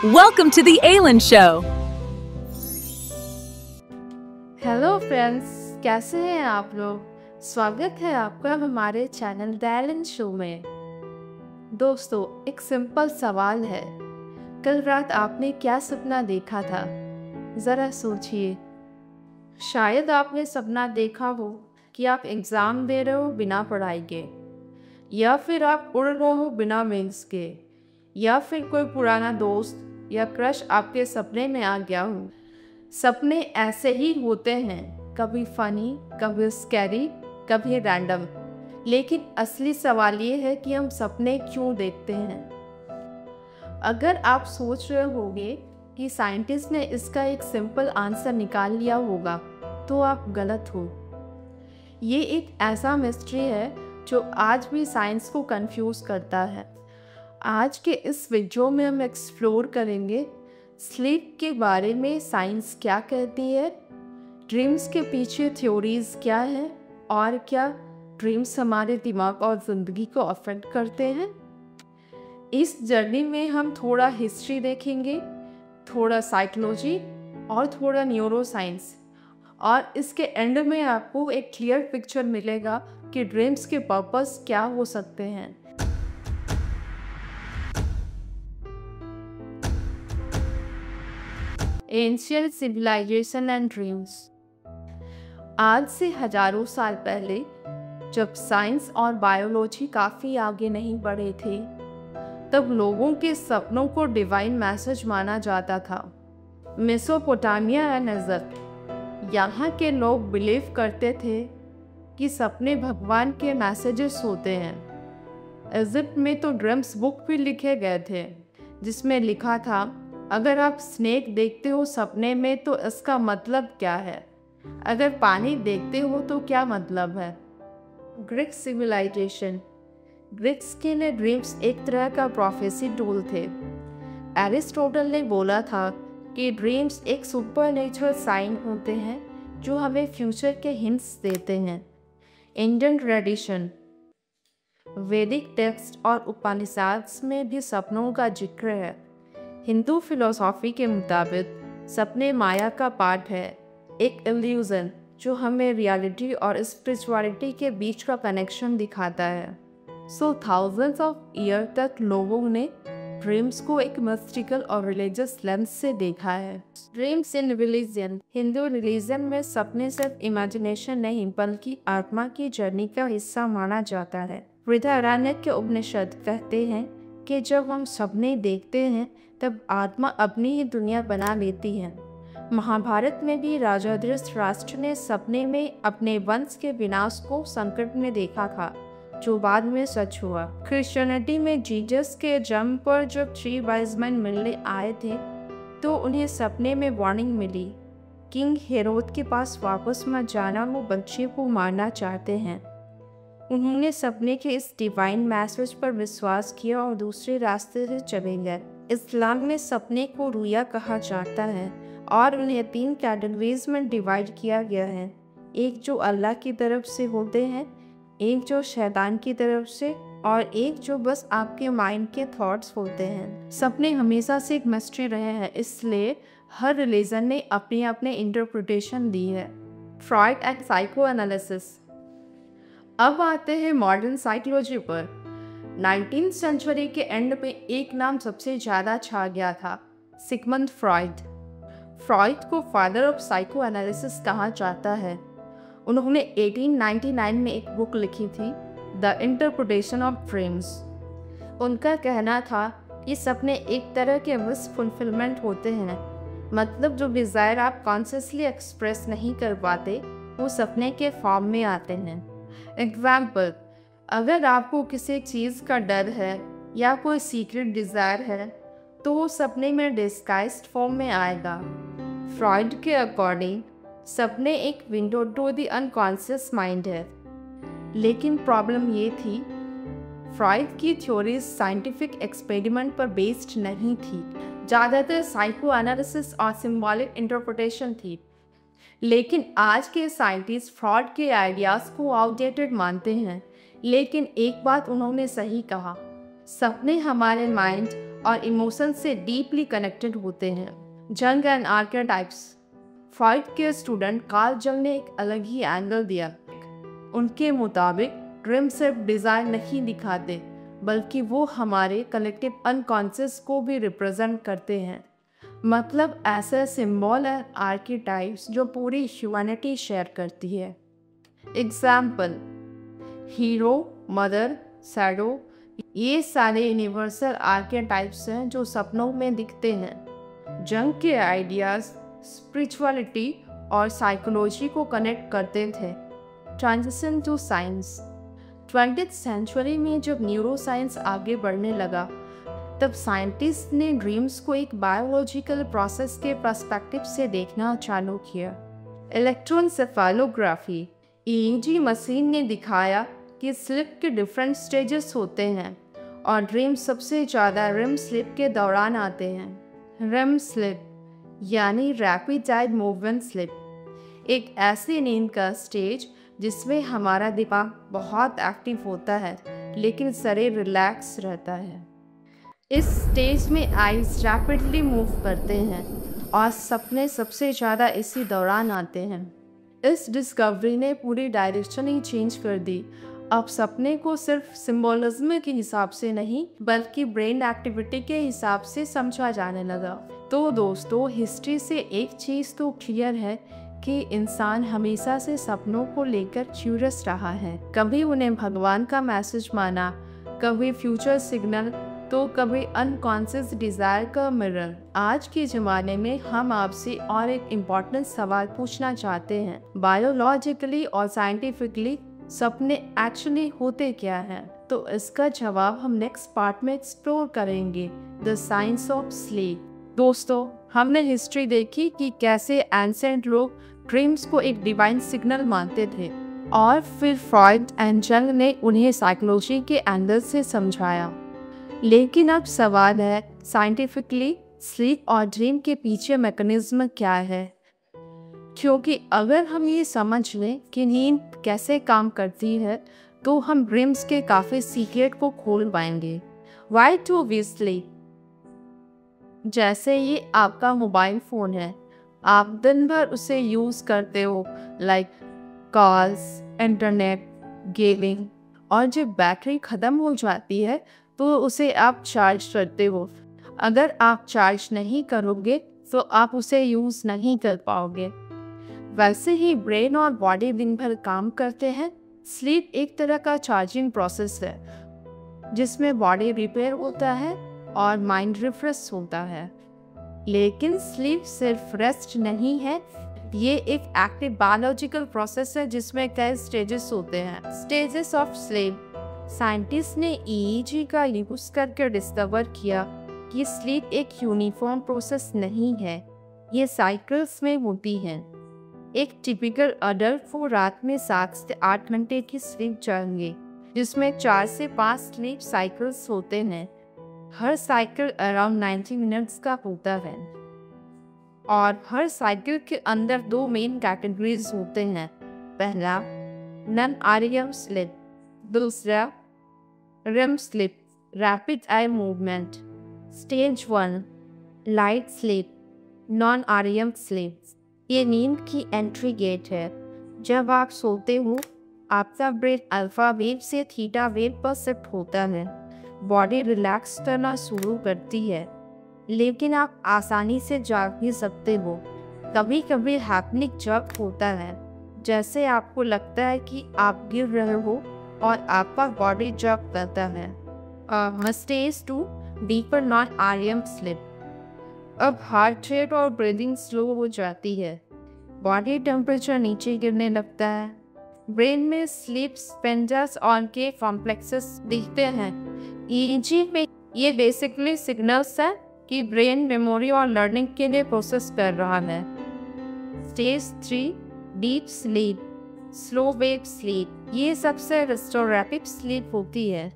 Welcome to the Aylin Show. Hello friends, कैसे हैं आप लोग। स्वागत है आपका हमारे चैनल द एलन शो में। दोस्तों, एक सिंपल सवाल है, कल रात आपने क्या सपना देखा था? ज़रा सोचिए। शायद आपने सपना देखा हो कि आप एग्ज़ाम दे रहे हो बिना पढ़ाई के, या फिर आप उड़ रहे हो बिना मेंस के, या फिर कोई पुराना दोस्त या क्रश आपके सपने में आ गया हो। सपने ऐसे ही होते हैं, कभी फनी, कभी स्कैरी, कभी रैंडम। लेकिन असली सवाल ये है कि हम सपने क्यों देखते हैं। अगर आप सोच रहे होंगे कि साइंटिस्ट ने इसका एक सिंपल आंसर निकाल लिया होगा, तो आप गलत हो। ये एक ऐसा मिस्ट्री है जो आज भी साइंस को कंफ्यूज करता है। आज के इस वीडियो में हम एक्सप्लोर करेंगे स्लीप के बारे में, साइंस क्या कहती है, ड्रीम्स के पीछे थ्योरीज क्या है, और क्या ड्रीम्स हमारे दिमाग और ज़िंदगी को अफेक्ट करते हैं। इस जर्नी में हम थोड़ा हिस्ट्री देखेंगे, थोड़ा साइकोलॉजी और थोड़ा न्यूरो साइंस, और इसके एंड में आपको एक क्लियर पिक्चर मिलेगा कि ड्रीम्स के पर्पस क्या हो सकते हैं। Ancient civilization and dreams. आज से हजारों साल पहले, जब साइंस और बायोलॉजी काफ़ी आगे नहीं बढ़े थे, तब लोगों के सपनों को डिवाइन मैसेज माना जाता था। मेसोपोटामिया एंड इजिप्ट, यहाँ के लोग बिलीव करते थे कि सपने भगवान के मैसेजेस होते हैं। इजिप्ट में तो ड्रीम्स बुक भी लिखे गए थे, जिसमें लिखा था, अगर आप स्नेक देखते हो सपने में तो इसका मतलब क्या है, अगर पानी देखते हो तो क्या मतलब है। Greek civilisation. ग्रीक्स के लिए ड्रीम्स एक तरह का प्रोफेसी टूल थे। एरिस्टोटल ने बोला था कि ड्रीम्स एक सुपरनेचुरल साइन होते हैं जो हमें फ्यूचर के हिंट्स देते हैं। Indian tradition. वैदिक टेक्स्ट और उपनिषद में भी सपनों का जिक्र है। हिंदू फिलॉसफी के मुताबिक सपने माया का पार्ट है, एक इल्यूजन जो हमें रियलिटी और स्पिरिचुअलिटी के बीच का कनेक्शन दिखाता है। सो थाउजेंड्स ऑफ ईयर तक लोगों ने ड्रीम्स को एक मिस्टिकल और रिलीजियस लेंस से देखा है। Dreams in religion. Hindu religion में सपने सिर्फ इमेजिनेशन नहीं बल्कि आत्मा की जर्नी का हिस्सा माना जाता है। बृहदारण्यक के उपनिषद कहते हैं कि जब हम सपने देखते हैं तब आत्मा अपनी ही दुनिया बना लेती है। महाभारत में भी राजा धृतराष्ट्र ने सपने में अपने वंश के विनाश को संकट में देखा था, जो बाद में सच हुआ। क्रिश्चियनिटी में जीसस के जन्म पर जब 3 वाइज मैन मिलने आए थे, तो उन्हें सपने में वार्निंग मिली, किंग हेरोद के पास वापस मत जाना, वो बच्चे को मारना चाहते हैं। उन्होंने सपने के इस डिवाइन मैसेज पर विश्वास किया और दूसरे रास्ते से चले गए। इस्लाम में सपने को रुया कहा जाता है और उन्हें 3 कैटेगरीज में डिवाइड किया गया है। एक जो अल्लाह की तरफ से होते हैं, एक जो शैतान की तरफ से, और एक जो बस आपके माइंड के थॉट्स होते हैं। सपने हमेशा से एक मिस्ट्री रहे हैं, इसलिए हर रिलीजन ने अपनी अपने इंटरप्रिटेशन दी है। Freud and psycho analysis. अब आते हैं मॉडर्न साइकोलॉजी पर। 19th सेंचुरी के एंड में एक नाम सबसे ज़्यादा छा गया था, सिगमंड फ्रॉइड। फ्रॉइड को फादर ऑफ साइको एनालिसिस कहा जाता है। उन्होंने 1899 में एक बुक लिखी थी, द इंटरप्रिटेशन ऑफ ड्रीम्स। उनका कहना था कि सपने एक तरह के विश फुलफिलमेंट होते हैं, मतलब जो डिज़ायर आप कॉन्शियसली एक्सप्रेस नहीं कर पाते वो सपने के फॉर्म में आते हैं। एग्जाम्पल, अगर आपको किसी चीज़ का डर है या कोई सीक्रेट डिज़ायर है, तो वो सपने में डिस्गाइज्ड फॉर्म में आएगा। फ्रॉइड के अकॉर्डिंग सपने एक window to the unconscious mind है। लेकिन प्रॉब्लम ये थी, फ्रॉइड की थ्योरीज साइंटिफिक एक्सपेरिमेंट पर बेस्ड नहीं थी, ज़्यादातर साइको एनालिसिस और सिंबॉलिक इंटरप्रिटेशन थी। लेकिन आज के साइंटिस्ट फ्रॉइड के आइडियाज़ को आउटडेटेड मानते हैं। लेकिन एक बात उन्होंने सही कहा, सपने हमारे माइंड और इमोशन से डीपली कनेक्टेड होते हैं। जंग एंड आर्केटाइप्स। फ्रॉइड के स्टूडेंट कार्ल जंग ने एक अलग ही एंगल दिया। उनके मुताबिक ड्रीम सिर्फ डिज़ायर नहीं दिखाते, बल्कि वो हमारे कलेक्टिव अनकॉन्शियस को भी रिप्रेजेंट करते हैं। मतलब ऐसे सिंबल और आर्केटाइप्स जो पूरी ह्यूमैनिटी शेयर करती है। एग्जाम्पल, हीरो, मदर, शैडो, ये सारे यूनिवर्सल आर्केटाइप्स हैं जो सपनों में दिखते हैं। जंग के आइडियाज़ स्पिरिचुअलिटी और साइकोलॉजी को कनेक्ट करते थे। Transition to science. 20th century में जब न्यूरो साइंस आगे बढ़ने लगा, तब साइंटिस्ट ने ड्रीम्स को एक बायोलॉजिकल प्रोसेस के पर्सपेक्टिव से देखना चालू किया। इलेक्ट्रोएन्सेफेलोग्राफी EEG मशीन ने दिखाया कि स्लिप के डिफरेंट स्टेजेस होते हैं और ड्रीम सबसे ज़्यादा रेम स्लिप के दौरान आते हैं। रेम स्लिप यानी रैपिड आइ मूवमेंट स्लिप, एक ऐसी नींद का स्टेज जिसमें हमारा दिमाग बहुत एक्टिव होता है लेकिन शरीर रिलैक्स रहता है। इस स्टेज में आइज रैपिडली मूव करते हैं और सपने सबसे ज़्यादा इसी दौरान आते हैं। इस डिस्कवरी ने पूरी डायरेक्शन ही चेंज कर दी। अब सपने को सिर्फ सिंबोलिज्म के हिसाब से नहीं, बल्कि ब्रेन एक्टिविटी के हिसाब से समझा जाने लगा। तो दोस्तों, हिस्ट्री से एक चीज़ तो क्लियर है कि इंसान हमेशा से सपनों को लेकर क्यूरियस रहा है। कभी उन्हें भगवान का मैसेज माना, कभी फ्यूचर सिग्नल, तो कभी अनकॉन्शियस डिज़ायर का मिरर। आज के ज़माने में हम आपसे और एक इम्पॉर्टेंट सवाल पूछना चाहते हैं। बायोलॉजिकली और साइंटिफिकली सपने एक्चुअली होते क्या हैं? तो इसका जवाब हम नेक्स्ट पार्ट में एक्सप्लोर करेंगे, द साइंस ऑफ स्लीप। दोस्तों, हमने हिस्ट्री देखी कि कैसे एंशिएंट लोग ड्रीम्स को एक डिवाइन सिग्नल मानते थे और फिर फ्रॉइड एंड जंग ने उन्हें साइकोलॉजी के एंगल से समझाया। लेकिन अब सवाल है, साइंटिफिकली स्लीप और ड्रीम के पीछे मैकेनिज्म क्या है? क्योंकि अगर हम ये समझ लें कि नींद कैसे काम करती है, तो हम ड्रीम्स के काफ़ी सीक्रेट को खोल पाएंगे। Why do we sleep? जैसे ये आपका मोबाइल फ़ोन है, आप दिन भर उसे यूज़ करते हो, लाइक कॉल्स, इंटरनेट, गेमिंग, और जब बैटरी ख़त्म हो जाती है तो उसे आप चार्ज करते हो। अगर आप चार्ज नहीं करोगे तो आप उसे यूज़ नहीं कर पाओगे। वैसे ही ब्रेन और बॉडी दिन भर काम करते हैं। स्लीप एक तरह का चार्जिंग प्रोसेस है जिसमें बॉडी रिपेयर होता है और माइंड रिफ्रेश होता है। लेकिन स्लीप सिर्फ रेस्ट नहीं है, ये एक एक्टिव बायोलॉजिकल प्रोसेस है जिसमें कई स्टेजेस होते हैं। Stages of sleep. साइंटिस्ट ने EEG का यूज करके डिस्कवर किया कि स्लीप एक यूनिफॉर्म प्रोसेस नहीं है, ये साइकिल्स में होती है। एक टिपिकल अडल्ट को रात में 7 से 8 घंटे की स्लीप चाहिए, जिसमें 4 से 5 स्लीप साइकिल्स होते हैं। हर साइकिल अराउंड 90 मिनट्स का होता है और हर साइकिल के अंदर 2 मेन कैटेगरीज होते हैं। पहला नॉन REM स्लीप, दूसरा REM sleep, rapid eye movement. Stage 1 light sleep, non REM sleep. ये नींद की एंट्री गेट है। जब आप सोते हो, आपका ब्रेन अल्फा वेव से थीटा वेव पर शिफ्ट होता है, बॉडी रिलैक्स करना शुरू करती है। लेकिन आप आसानी से जाग भी सकते हो। कभी कभी हैपनिक जब होता है, जैसे आपको लगता है कि आप गिर रहे हो और आपका बॉडी जब करता है। Stage 2 deeper non REM sleep. अब हार्ट रेट और ब्रीदिंग स्लो हो जाती है, बॉडी टेम्परेचर नीचे गिरने लगता है, ब्रेन में स्लीप स्पेंडर्स और के कॉम्प्लेक्सेस दिखते हैं। EEG में ये बेसिकली सिग्नल्स हैं कि ब्रेन मेमोरी और लर्निंग के लिए प्रोसेस कर रहा है। Stage 3 deep sleep, slow wave sleep. ये सबसे रिस्टोरेटिव स्लीप होती है।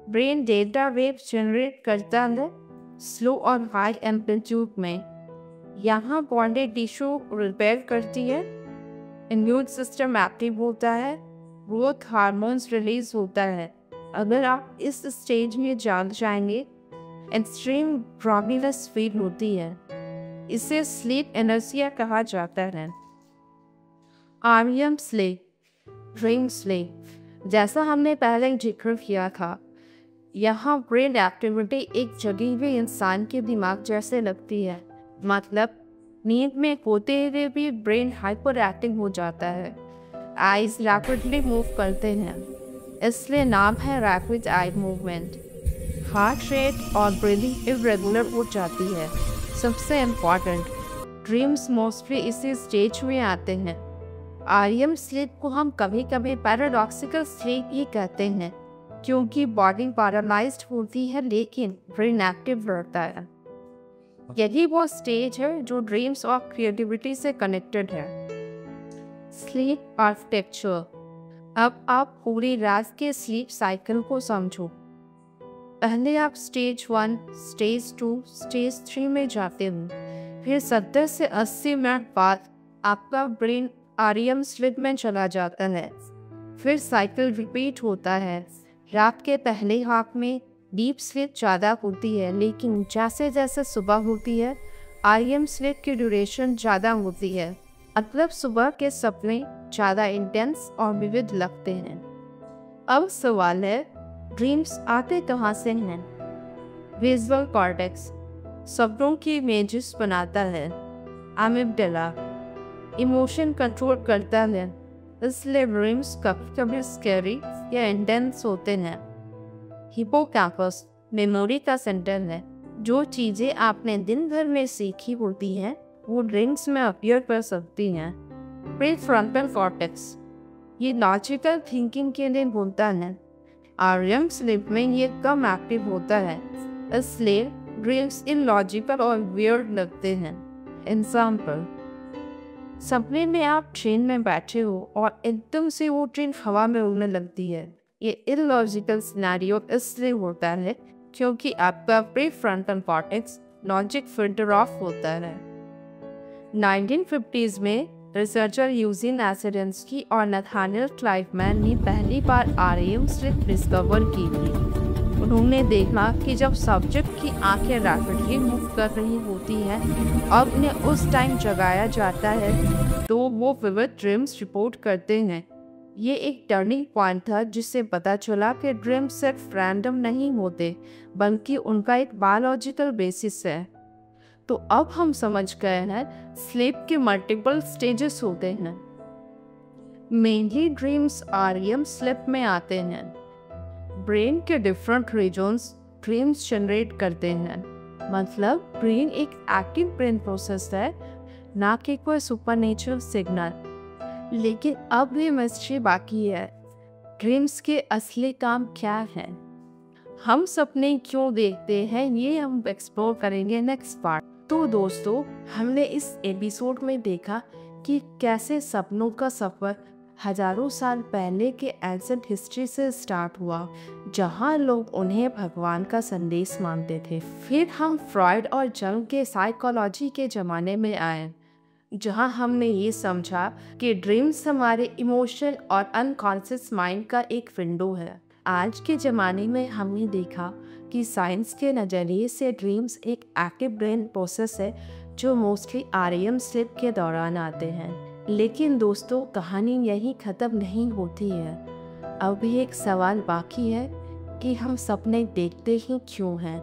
ब्रेन डेटा वेव जनरेट करता है स्लो और हाई एम्पलीट्यूड में। यहाँ बॉडी टिश्यू रिपेयर करती है, इम्यून सिस्टम एक्टिव होता है, ग्रोथ हार्मोन्स रिलीज होता है। अगर आप इस स्टेज में जाग जाएंगे एक्सट्रीम ड्रॉगीनेस फील होती है। इसे स्लीप एनर्जिया कहा जाता है। REM sleep, dream sleep. जैसा हमने पहले जिक्र किया था, यहाँ ब्रेन एक्टिविटी एक जगी हुई इंसान के दिमाग जैसे लगती है। मतलब नींद में होते हुए भी ब्रेन हाइपर एक्टिव हो जाता है। आईज रैपिडली मूव करते हैं, इसलिए नाम है rapid eye movement. Heart rate और ब्रीदिंग इरेगुलर हो जाती है। सबसे इम्पॉर्टेंट, ड्रीम्स मोस्टली इसी स्टेज में आते हैं। आरईएम स्लीप को हम कभी कभी पैराडॉक्सिकल स्लीप ही कहते हैं, क्योंकि बॉडी पैरालाइज्ड होती है लेकिन ब्रेन एक्टिव रहता है। यही वो स्टेज है जो ड्रीम्स और क्रिएटिविटी से कनेक्टेड है। Sleep architecture. अब आप पूरी रात के स्लीप साइकिल को समझो। पहले आप स्टेज 1, स्टेज 2, स्टेज 3 में जाते हो। फिर 70 से 80 मिनट बाद आपका ब्रेन आरईएम स्लीप में चला जाता है। फिर साइकिल रिपीट होता है। रात के पहले हाफ में डीप स्लीप ज़्यादा होती है, लेकिन जैसे जैसे सुबह होती है आरईएम स्लीप की ड्यूरेशन ज़्यादा होती है। मतलब सुबह के सपने ज़्यादा इंटेंस और विविध लगते हैं। अब सवाल है, ड्रीम्स आते कहाँ से हैं? विजुअल कॉर्टेक्स सपनों की इमेजेस बनाता है। अमिगडाला इमोशन कंट्रोल करता है, इसलिए ड्रीम्स कभी कभी स्कैरी या इंटेंस होते हैं। हिपोकैम्पस मेमोरी का सेंटर है। जो चीज़ें आपने दिन भर में सीखी होती हैं वो ड्रीम्स में अपीयर कर सकती हैं। प्रीफ्रंटल कॉर्टेक्स ये लॉजिकल थिंकिंग के लिए होता है। आरईएम स्लीप में ये कम एक्टिव होता है, इसलिए ड्रीम्स इलॉजिकल और वियर्ड लगते हैं। एग्जाम्पल, सपने में आप ट्रेन में बैठे हो और एकदम से वो ट्रेन हवा में उड़ने लगती है। ये इलॉजिकल सिनेरियो इसलिए होता है क्योंकि आपका prefrontal cortex logic filter of होता है। 1950s में रिसर्चर यूजिन एसिडेंस्की और नथानियल क्लाइवमैन ने पहली बार आरईएम स्लीप डिस्कवर की थी। उन्होंने देखा कि जब सब्जेक्ट की आंखें रैपिडली मूव कर रही होती हैं और उन्हें उस टाइम जगाया जाता है तो वो विविड ड्रीम्स रिपोर्ट करते हैं। ये एक टर्निंग पॉइंट था जिससे पता चला कि ड्रीम सिर्फ रैंडम नहीं होते बल्कि उनका एक बायोलॉजिकल बेसिस है। तो अब हम समझ गए हैं स्लीप के मल्टीपल स्टेजेस होते हैं। मेनली ड्रीम्स आरईएम स्लीप में आते हैं। ब्रेन के डिफरेंट रीजन्स ड्रीम्स जनरेट करते हैं। मतलब ब्रेन एक एक्टिव ब्रेन प्रोसेस है, ना कि कोई सुपरनेचुरल सिग्नल। लेकिन अब भी मिस्ट्री बाकी है। ड्रीम्स के असली काम क्या है? हम सपने क्यों देखते हैं, ये हम एक्सप्लोर करेंगे नेक्स्ट पार्ट। तो दोस्तों, हमने इस एपिसोड में देखा कि कैसे सपनों का सफ़र हजारों साल पहले के एंशिएंट हिस्ट्री से स्टार्ट हुआ, जहां लोग उन्हें भगवान का संदेश मानते थे। फिर हम फ्रॉइड और जंग के साइकोलॉजी के ज़माने में आए, जहां हमने ये समझा कि ड्रीम्स हमारे इमोशनल और अनकॉन्शियस माइंड का एक विंडो है। आज के ज़माने में हमने देखा कि साइंस के नज़रिए से ड्रीम्स एक एक्टिव ब्रेन प्रोसेस है जो मोस्टली आरईएम स्लीप के दौरान आते हैं। लेकिन दोस्तों, कहानी यहीं ख़त्म नहीं होती है। अब भी एक सवाल बाकी है कि हम सपने देखते ही क्यों हैं?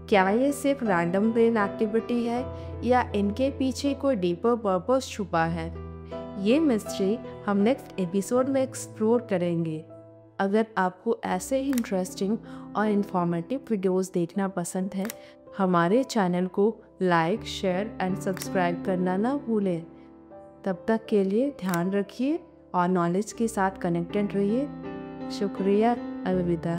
क्या ये सिर्फ रैंडम ब्रेन एक्टिविटी है या इनके पीछे कोई डीपर पर्पस छुपा है? ये मिस्ट्री हम नेक्स्ट एपिसोड में एक्सप्लोर करेंगे। अगर आपको ऐसे ही इंटरेस्टिंग और इन्फॉर्मेटिव वीडियोस देखना पसंद है, हमारे चैनल को लाइक, शेयर एंड सब्सक्राइब करना ना भूलें। तब तक के लिए ध्यान रखिए और नॉलेज के साथ कनेक्टेड रहिए। शुक्रिया, अलविदा।